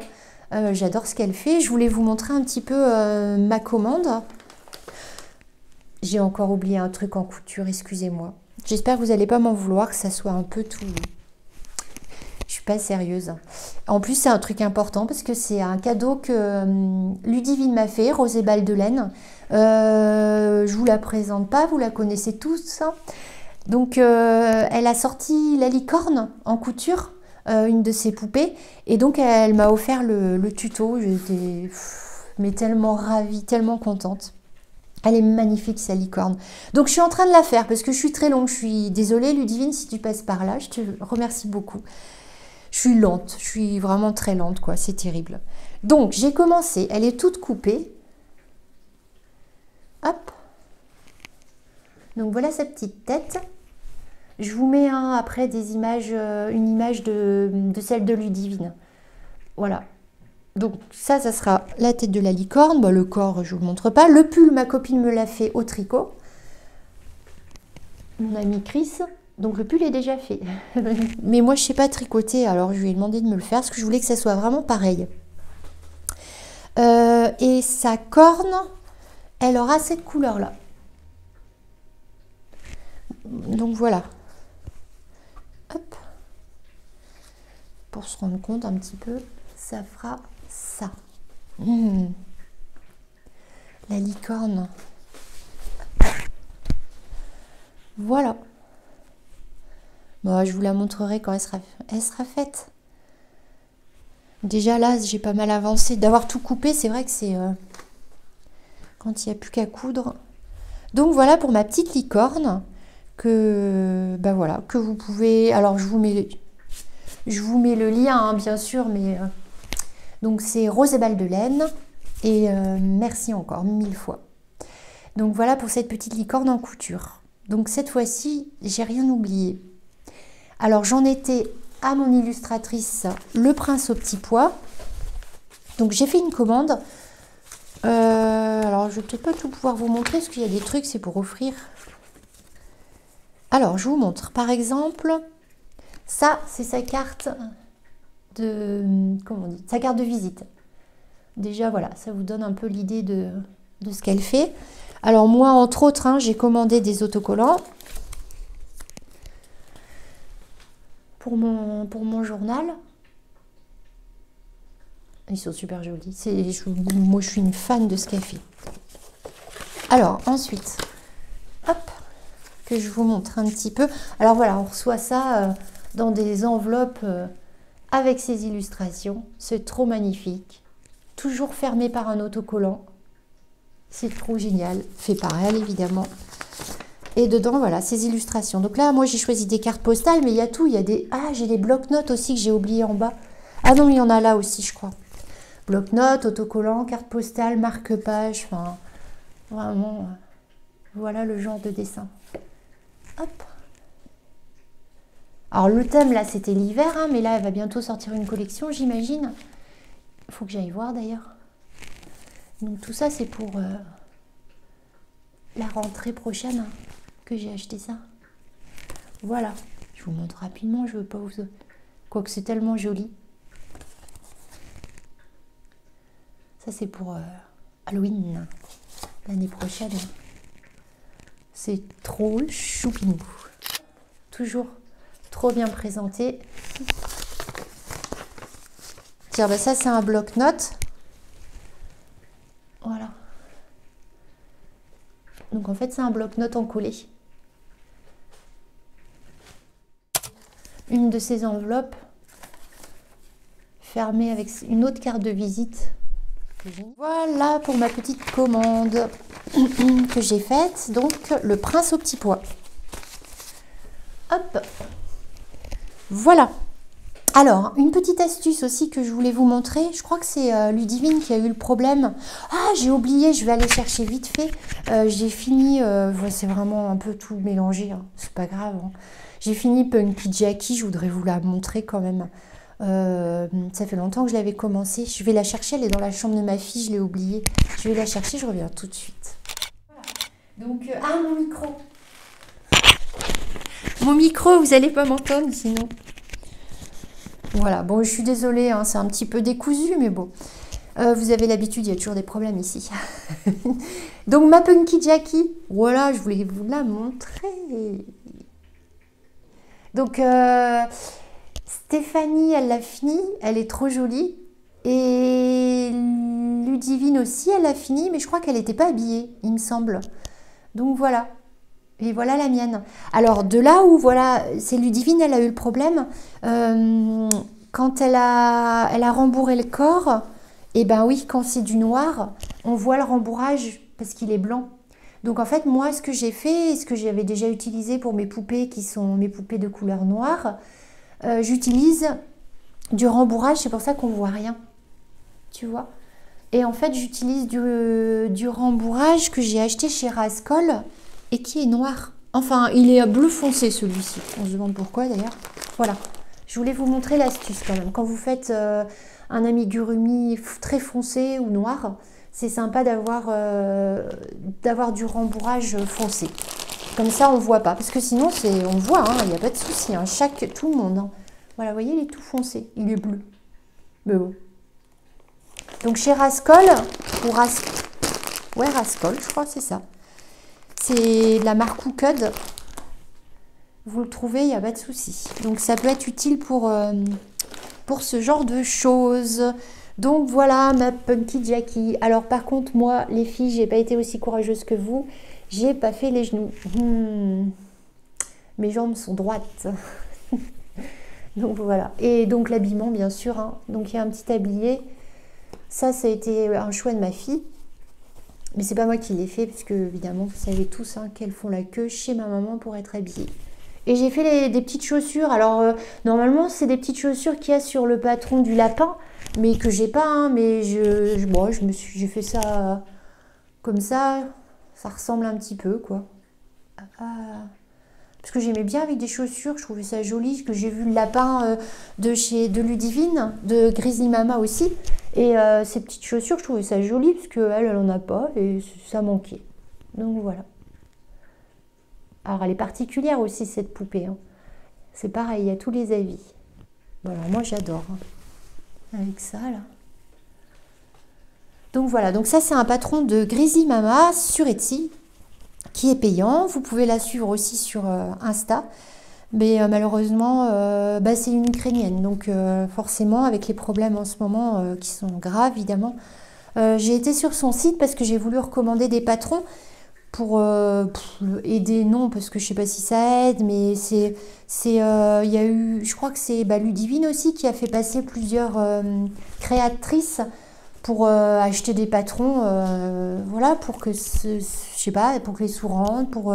J'adore ce qu'elle fait. Je voulais vous montrer un petit peu ma commande. J'ai encore oublié un truc en couture, excusez-moi. J'espère que vous n'allez pas m'en vouloir, que ça soit un peu tout... Je suis pas sérieuse. En plus, c'est un truc important parce que c'est un cadeau que Ludivine m'a fait, Rosée Balle de Laine. Je vous la présente pas, vous la connaissez tous. Donc, elle a sorti la licorne en couture, une de ses poupées. Et donc, elle m'a offert le tuto. J'étais mais tellement ravie, tellement contente. Elle est magnifique, sa licorne. Donc, je suis en train de la faire parce que je suis très longue. Je suis désolée, Ludivine, si tu passes par là. Je te remercie beaucoup. Je suis lente. Je suis vraiment très lente, quoi. C'est terrible. Donc, j'ai commencé. Elle est toute coupée. Hop. Donc, voilà sa petite tête. Je vous mets après des images, une image de celle de Ludivine. Voilà. Donc ça sera la tête de la licorne. Bon, le corps, je ne vous le montre pas. Le pull, ma copine me l'a fait au tricot. Mon ami Chris. Donc le pull est déjà fait. Mais moi, je ne sais pas tricoter, alors je lui ai demandé de me le faire parce que je voulais que ça soit vraiment pareil. Et sa corne, elle aura cette couleur-là. Donc voilà. Hop. Pour se rendre compte un petit peu, ça fera ça. La licorne. Voilà. Bon, je vous la montrerai quand elle sera faite. Déjà là, j'ai pas mal avancé. D'avoir tout coupé, c'est vrai que c'est... quand il n'y a plus qu'à coudre. Donc voilà pour ma petite licorne. Voilà, que vous pouvez... Alors, je vous mets le lien, hein, bien sûr, mais... Donc, c'est Rosée Balle de Laine. Et merci encore, 1000 fois. Donc, voilà pour cette petite licorne en couture. Donc, cette fois-ci, j'ai rien oublié. Alors, j'en étais à mon illustratrice Le Prince au petit pois. Donc, j'ai fait une commande. Alors, je vais peut-être pas tout pouvoir vous montrer, parce qu'il y a des trucs, c'est pour offrir... Alors, je vous montre. Par exemple, ça, c'est sa carte de... Comment on dit? Sa carte de visite. Déjà, voilà, ça vous donne un peu l'idée de ce qu'elle fait. Alors, moi, entre autres, hein, j'ai commandé des autocollants pour mon journal. Ils sont super jolis. Moi, je suis une fan de ce qu'elle fait. Alors, ensuite, hop, que je vous montre un petit peu. Alors voilà, on reçoit ça dans des enveloppes avec ces illustrations. C'est trop magnifique. Toujours fermé par un autocollant. C'est trop génial. Fait par elle, évidemment. Et dedans, voilà, ces illustrations. Donc là, moi, j'ai choisi des cartes postales, mais il y a tout. Il y a des... Ah, j'ai des blocs-notes aussi que j'ai oublié en bas. Ah non, il y en a là aussi, je crois. Bloc-notes, autocollants, cartes postales, marque-page. Enfin, vraiment, voilà le genre de dessin. Hop. Alors le thème là c'était l'hiver, hein, mais là elle va bientôt sortir une collection, j'imagine. Il faut que j'aille voir d'ailleurs. Donc tout ça c'est pour la rentrée prochaine que j'ai acheté ça. Voilà. Je vous montre rapidement, je veux pas vous... Quoique c'est tellement joli. Ça c'est pour Halloween l'année prochaine. C'est trop choupinou. Toujours trop bien présenté. Tiens, ça c'est un bloc-notes. Voilà. Donc en fait c'est un bloc-notes en collé. Une de ces enveloppes fermée avec une autre carte de visite. Voilà pour ma petite commande que j'ai faite. Donc le Prince au petit pois. Hop. Voilà. Alors, une petite astuce aussi que je voulais vous montrer. Je crois que c'est Ludivine qui a eu le problème. Ah, j'ai oublié, je vais aller chercher vite fait. J'ai fini, c'est vraiment un peu tout mélangé, hein, c'est pas grave. Hein. J'ai fini Punky Jackie, je voudrais vous la montrer quand même. Ça fait longtemps que je l'avais commencé. Je vais la chercher, elle est dans la chambre de ma fille, je l'ai oubliée. Je vais la chercher, je reviens tout de suite. Voilà. Donc, mon micro. Mon micro, vous n'allez pas m'entendre sinon. Voilà, bon, je suis désolée, hein, c'est un petit peu décousu, mais bon. Vous avez l'habitude, il y a toujours des problèmes ici. Donc, ma Punky Jackie, voilà, je voulais vous la montrer. Donc, Stéphanie, elle l'a fini, elle est trop jolie. Et Ludivine aussi, elle l'a fini, mais je crois qu'elle n'était pas habillée, il me semble. Donc, voilà. Et voilà la mienne. Alors, de là où, voilà, c'est Ludivine, elle a eu le problème. Quand elle a rembourré le corps, et ben oui, quand c'est du noir, on voit le rembourrage parce qu'il est blanc. Donc, en fait, moi, ce que j'ai fait, ce que j'avais déjà utilisé pour mes poupées, qui sont mes poupées de couleur noire, j'utilise du rembourrage, c'est pour ça qu'on voit rien. Tu vois? Et en fait, j'utilise du rembourrage que j'ai acheté chez Rascol, et qui est noir. Enfin, il est bleu foncé celui-ci. On se demande pourquoi d'ailleurs. Voilà. Je voulais vous montrer l'astuce quand même. Quand vous faites un amigurumi très foncé ou noir, c'est sympa d'avoir du rembourrage foncé. Comme ça, on ne voit pas. Parce que sinon, on voit, hein, il n'y a pas de souci. Hein, tout le monde. Hein. Voilà, vous voyez, il est tout foncé. Il est bleu. Mais bon. Donc chez Rascol, ouais, Rascol, je crois, c'est ça. C'est de la marque Cooked. Vous le trouvez, il n'y a pas de souci. Donc ça peut être utile pour ce genre de choses. Donc voilà ma Punky Jackie. Alors par contre, moi, les filles, j'ai pas été aussi courageuse que vous. J'ai pas fait les genoux. Mes jambes sont droites. Donc voilà. Et donc l'habillement, bien sûr. Hein. Donc il y a un petit tablier. Ça a été un choix de ma fille. Mais c'est pas moi qui l'ai fait, puisque évidemment, vous savez tous hein, qu'elles font la queue chez ma maman pour être habillées. Et j'ai fait des petites chaussures. Alors, normalement, c'est des petites chaussures qu'il y a sur le patron du lapin, mais que j'ai pas. Hein, mais j'ai fait ça comme ça. Ça ressemble un petit peu, quoi. Parce que j'aimais bien avec des chaussures, je trouvais ça joli, parce que j'ai vu le lapin de Ludivine, de Grizzly Mama aussi. Et ces petites chaussures, je trouvais ça joli, parce qu'elle en a pas, et ça manquait. Donc voilà. Alors elle est particulière aussi, cette poupée. Hein. C'est pareil, il y a tous les avis. Bon, alors moi j'adore. Hein. Avec ça, là. Donc voilà, donc ça c'est un patron de Grizzly Mama sur Etsy, qui est payant. Vous pouvez la suivre aussi sur Insta. Mais malheureusement, c'est une Ukrainienne. Donc forcément, avec les problèmes en ce moment qui sont graves, évidemment, j'ai été sur son site parce que j'ai voulu recommander des patrons pour aider. Non, parce que je ne sais pas si ça aide, mais il y a eu, je crois que c'est Ludivine aussi qui a fait passer plusieurs créatrices pour acheter des patrons, voilà, pour que pour que les sous rentrent, pour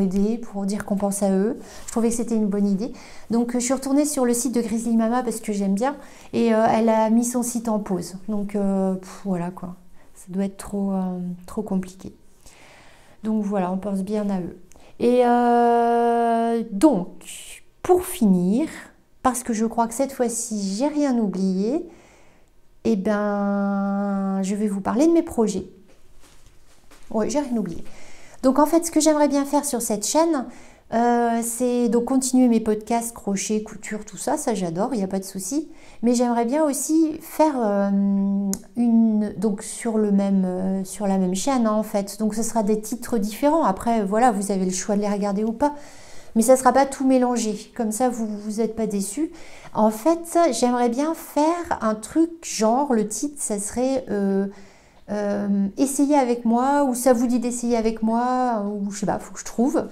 aider, pour dire qu'on pense à eux. Je trouvais que c'était une bonne idée. Donc je suis retournée sur le site de Grizzly Mama parce que j'aime bien, et elle a mis son site en pause. Donc voilà quoi, ça doit être trop compliqué. Donc voilà, on pense bien à eux. Et donc, pour finir, parce que je crois que cette fois-ci, j'ai rien oublié, eh ben, je vais vous parler de mes projets. Oui, j'ai rien oublié. Donc en fait, ce que j'aimerais bien faire sur cette chaîne, c'est donc continuer mes podcasts, crochet, couture, tout ça, j'adore, il n'y a pas de souci. Mais j'aimerais bien aussi faire donc sur la même chaîne, hein, en fait. Donc ce sera des titres différents. Après, voilà, vous avez le choix de les regarder ou pas. Mais ça ne sera pas tout mélangé. Comme ça, vous n'êtes pas déçus. En fait, j'aimerais bien faire un truc genre, le titre, ça serait essayer avec moi, ou ça vous dit d'essayer avec moi, ou je sais pas, il faut que je trouve.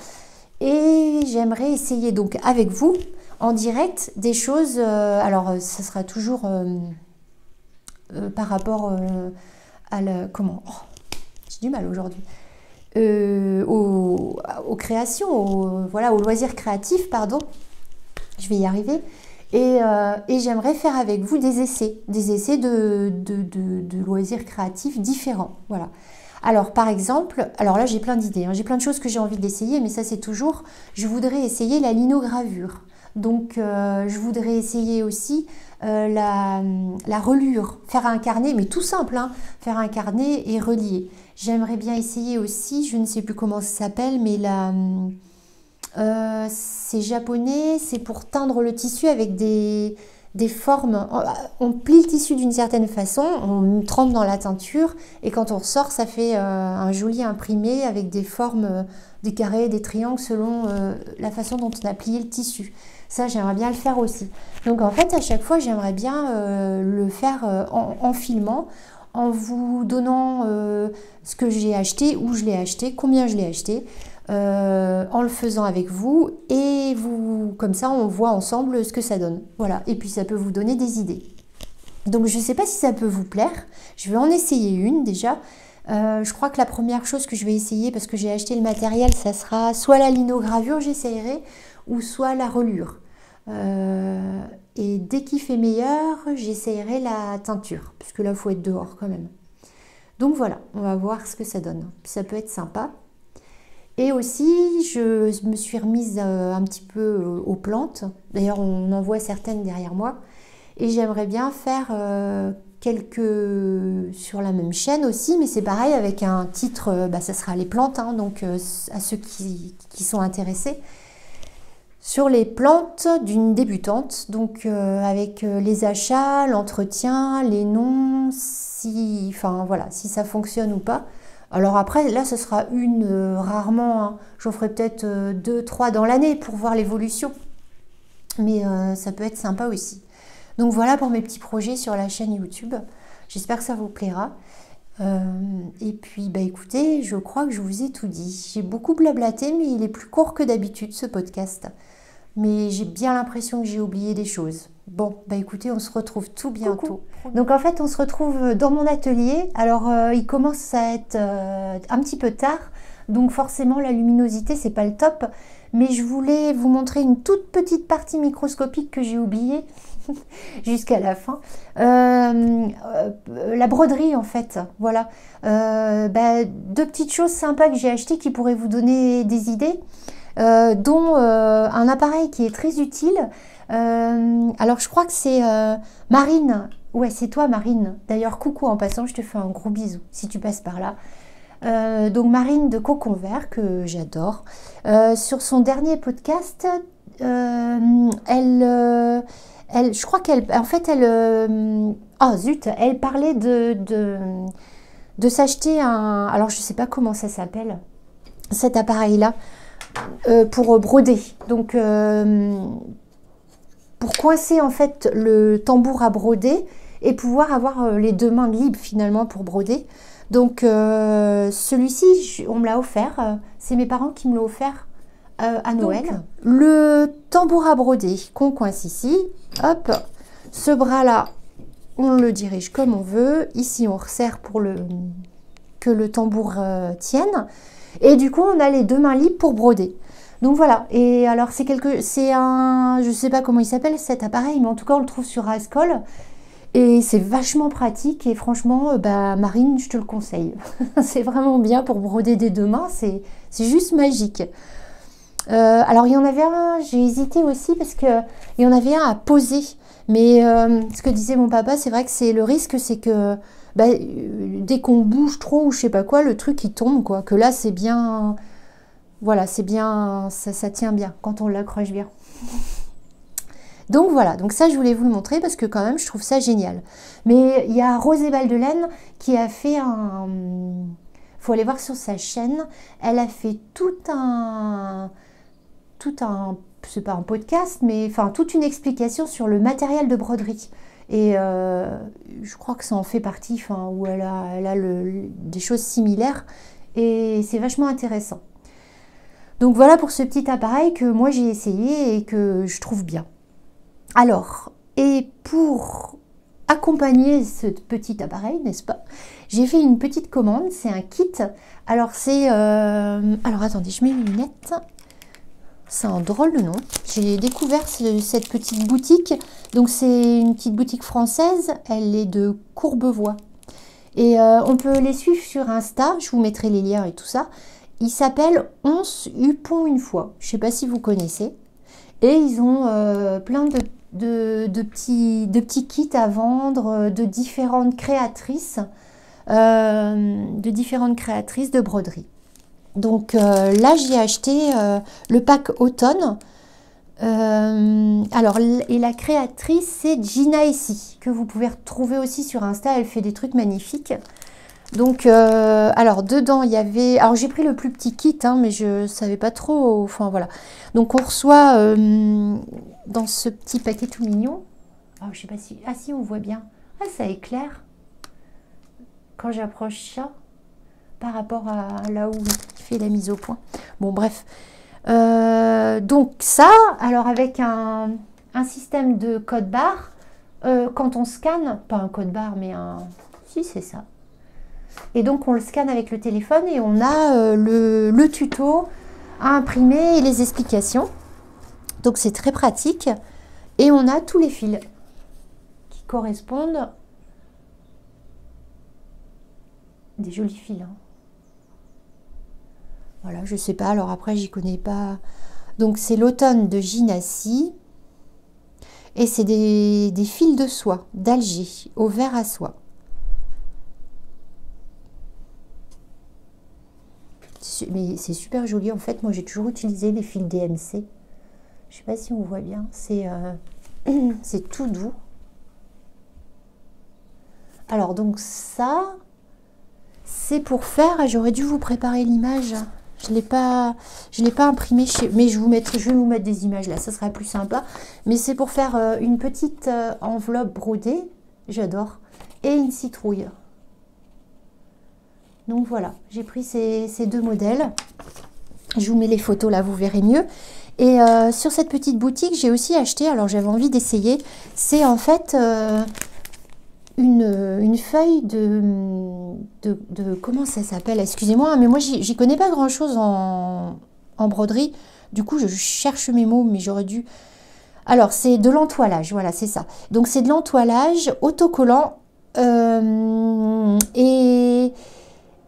Et j'aimerais essayer donc avec vous, en direct, des choses. Alors, ça sera toujours par rapport à la... Comment j'ai du mal aujourd'hui. Aux créations, aux loisirs créatifs, pardon. Je vais y arriver. Et j'aimerais faire avec vous des essais de loisirs créatifs différents. Voilà. Alors par exemple, alors là j'ai plein d'idées, hein, j'ai plein de choses que j'ai envie d'essayer, mais ça c'est toujours, je voudrais essayer la linogravure. Donc je voudrais essayer aussi la relure, faire un carnet, mais tout simple, hein, faire un carnet et relier. J'aimerais bien essayer aussi, je ne sais plus comment ça s'appelle, mais c'est japonais, c'est pour teindre le tissu avec des formes. On plie le tissu d'une certaine façon, on trempe dans la teinture et quand on ressort, ça fait un joli imprimé avec des formes, des carrés, des triangles selon la façon dont on a plié le tissu. Ça, j'aimerais bien le faire aussi. Donc en fait, à chaque fois, j'aimerais bien le faire en filmant, en vous donnant ce que j'ai acheté, où je l'ai acheté, combien je l'ai acheté. En le faisant avec vous et vous, comme ça on voit ensemble ce que ça donne. Voilà, et puis ça peut vous donner des idées. Donc je ne sais pas si ça peut vous plaire, je vais en essayer une déjà. Je crois que la première chose que je vais essayer, parce que j'ai acheté le matériel, ça sera soit la linogravure, j'essayerai, ou soit la relure. Et dès qu'il fait meilleur, j'essayerai la teinture, puisque là il faut être dehors quand même. Donc voilà, on va voir ce que ça donne. Ça peut être sympa. Et aussi, je me suis remise un petit peu aux plantes. D'ailleurs, on en voit certaines derrière moi. Et j'aimerais bien faire quelques sur la même chaîne aussi, mais c'est pareil avec un titre, ça sera les plantes, hein, donc à ceux qui sont intéressés. Sur les plantes d'une débutante, donc avec les achats, l'entretien, les noms, si ça fonctionne ou pas. Alors après, là, ce sera rarement, hein. J'en ferai peut-être 2, 3 dans l'année pour voir l'évolution. Mais ça peut être sympa aussi. Donc voilà pour mes petits projets sur la chaîne YouTube. J'espère que ça vous plaira. Et puis, écoutez, je crois que je vous ai tout dit. J'ai beaucoup blablaté, mais il est plus court que d'habitude, ce podcast. Mais j'ai bien l'impression que j'ai oublié des choses. Bon, écoutez, on se retrouve tout bientôt. Coucou. Donc en fait, on se retrouve dans mon atelier. Alors, il commence à être un petit peu tard. Donc forcément, la luminosité, c'est pas le top. Mais je voulais vous montrer une toute petite partie microscopique que j'ai oubliée jusqu'à la fin. La broderie, en fait. Voilà. 2 petites choses sympas que j'ai achetées qui pourraient vous donner des idées. Dont un appareil qui est très utile. Alors je crois que c'est Marine. Ouais, c'est toi Marine. D'ailleurs, coucou en passant, je te fais un gros bisou si tu passes par là. Donc Marine de Cocon Vert, que j'adore. Sur son dernier podcast, je crois qu'elle... En fait, elle parlait de s'acheter un... Alors je sais pas comment ça s'appelle, cet appareil-là. Pour broder, donc pour coincer en fait le tambour à broder et pouvoir avoir les 2 mains libres finalement pour broder. Donc celui-ci, on me l'a offert, c'est mes parents qui me l'ont offert à Noël. Donc, le tambour à broder qu'on coince ici, hop, ce bras-là, on le dirige comme on veut. Ici, on resserre pour que le tambour tienne. Et du coup, on a les 2 mains libres pour broder. Donc voilà. Et alors, je sais pas comment il s'appelle cet appareil, mais en tout cas, on le trouve sur Rascol. Et c'est vachement pratique. Et franchement, Marine, je te le conseille. C'est vraiment bien pour broder des 2 mains. C'est juste magique. Alors, il y en avait un, j'ai hésité aussi parce qu'il y en avait un à poser. Mais ce que disait mon papa, c'est vrai que le risque, c'est que dès qu'on bouge trop ou je sais pas quoi, le truc il tombe quoi. Que là c'est bien, voilà, c'est bien, ça tient bien quand on l'accroche bien. Donc voilà, donc ça je voulais vous le montrer parce que quand même je trouve ça génial. Mais il y a Rosée Baldelaine qui a fait faut aller voir sur sa chaîne, elle a fait tout un c'est pas un podcast, mais enfin toute une explication sur le matériel de broderie. Et je crois que ça en fait partie, où elle a des choses similaires. Et c'est vachement intéressant. Donc voilà pour ce petit appareil que moi j'ai essayé et que je trouve bien. Alors, et pour accompagner ce petit appareil, n'est-ce pas, j'ai fait une petite commande, c'est un kit. Alors c'est... alors attendez, je mets mes lunettes. C'est un drôle de nom. J'ai découvert cette petite boutique. Donc c'est une petite boutique française. Elle est de Courbevoie. Et on peut les suivre sur Insta. Je vous mettrai les liens et tout ça. Ils s'appellent Once Upon une fois. Je ne sais pas si vous connaissez. Et ils ont plein de petits kits à vendre de différentes créatrices. De broderie. Donc là, j'ai acheté le pack automne. Alors, et la créatrice, c'est Gina Essie, que vous pouvez retrouver aussi sur Insta. Elle fait des trucs magnifiques. Donc, alors, dedans, il y avait... Alors, j'ai pris le plus petit kit, hein, mais je savais pas trop... Enfin, voilà. Donc, on reçoit dans ce petit paquet tout mignon... Oh, je sais pas si... Ah, si, on voit bien. Ah, ça éclaire. Quand j'approche ça, par rapport à là où il fait la mise au point. Bon, bref. Donc ça, alors avec un système de code barre, quand on scanne, pas un code barre, mais un... Si, c'est ça. Et donc, on le scanne avec le téléphone et on a le tuto à imprimer et les explications. Donc, c'est très pratique. Et on a tous les fils qui correspondent. Des jolis fils. Hein. Voilà, je sais pas. Alors après, j'y connais pas. Donc, c'est l'automne de Ginassi. Et c'est des fils de soie d'Alger au vert à soie. Mais c'est super joli. En fait, moi, j'ai toujours utilisé les fils DMC. Je sais pas si on voit bien. C'est tout doux. Alors, donc ça... C'est pour faire, j'aurais dû vous préparer l'image. Je ne l'ai pas imprimé, mais je vais vous mettre des images là, ça sera plus sympa. Mais c'est pour faire une petite enveloppe brodée, j'adore, et une citrouille. Donc voilà, j'ai pris ces deux modèles. Je vous mets les photos là, vous verrez mieux. Et sur cette petite boutique, j'ai aussi acheté, alors j'avais envie d'essayer, c'est en fait... une feuille de comment ça s'appelle, excusez-moi, mais moi j'y connais pas grand chose en broderie, du coup je cherche mes mots, mais j'aurais dû... Alors c'est de l'entoilage, voilà, c'est ça. Donc c'est de l'entoilage autocollant et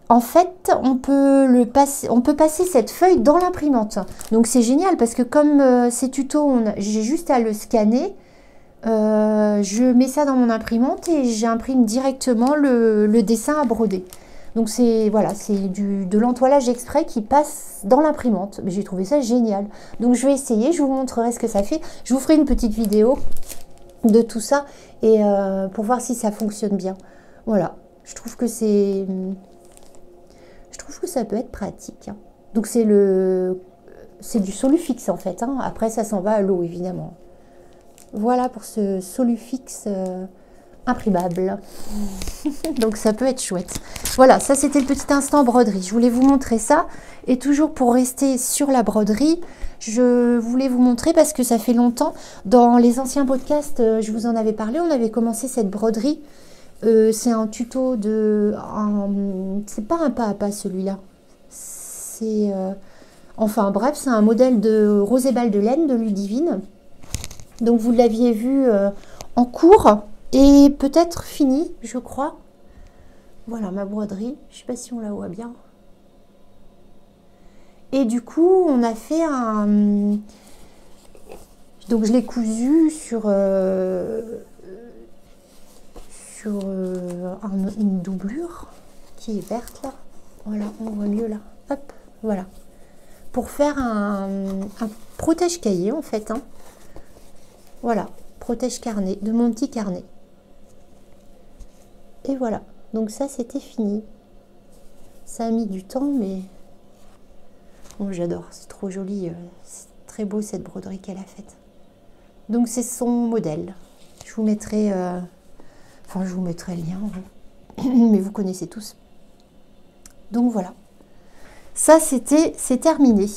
en fait on peut passer cette feuille dans l'imprimante. Donc c'est génial parce que comme c'est tuto, j'ai juste à le scanner. Je mets ça dans mon imprimante et j'imprime directement le dessin à broder. Donc c'est voilà, c'est de l'entoilage exprès qui passe dans l'imprimante. J'ai trouvé ça génial. Donc je vais essayer, je vous montrerai ce que ça fait. Je vous ferai une petite vidéo de tout ça et pour voir si ça fonctionne bien. Voilà, je trouve que ça peut être pratique. Hein. Donc c'est du Solufix en fait. Hein. Après ça s'en va à l'eau évidemment. Voilà pour ce Solufix imprimable. Donc ça peut être chouette. Voilà, ça c'était le petit instant broderie. Je voulais vous montrer ça. Et toujours pour rester sur la broderie, je voulais vous montrer parce que ça fait longtemps. Dans les anciens podcasts, je vous en avais parlé. On avait commencé cette broderie. C'est un tuto de... c'est pas un pas à pas celui-là. C'est... enfin bref, c'est un modèle de rosébal de laine de Ludivine. Donc vous l'aviez vu en cours et peut-être fini, je crois. Voilà ma broderie. Je ne sais pas si on la voit bien. Et du coup, on a fait un... Donc je l'ai cousu sur une doublure qui est verte là. Voilà, on voit mieux là. Hop, voilà. Pour faire un protège-cahier en fait. Hein. Voilà, protège carnet, de mon petit carnet. Et voilà, donc ça c'était fini. Ça a mis du temps, mais bon, j'adore, c'est trop joli. C'est très beau cette broderie qu'elle a faite. Donc c'est son modèle. Je vous mettrai, enfin je vous mettrai le lien, mais vous connaissez tous. Donc voilà, ça c'est terminé.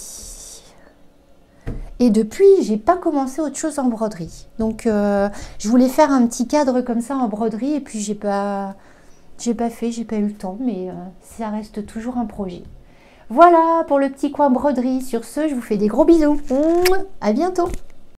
Et depuis, j'ai pas commencé autre chose en broderie. Donc, je voulais faire un petit cadre comme ça en broderie et puis j'ai pas eu le temps, mais ça reste toujours un projet. Voilà pour le petit coin broderie. Sur ce, je vous fais des gros bisous. À bientôt.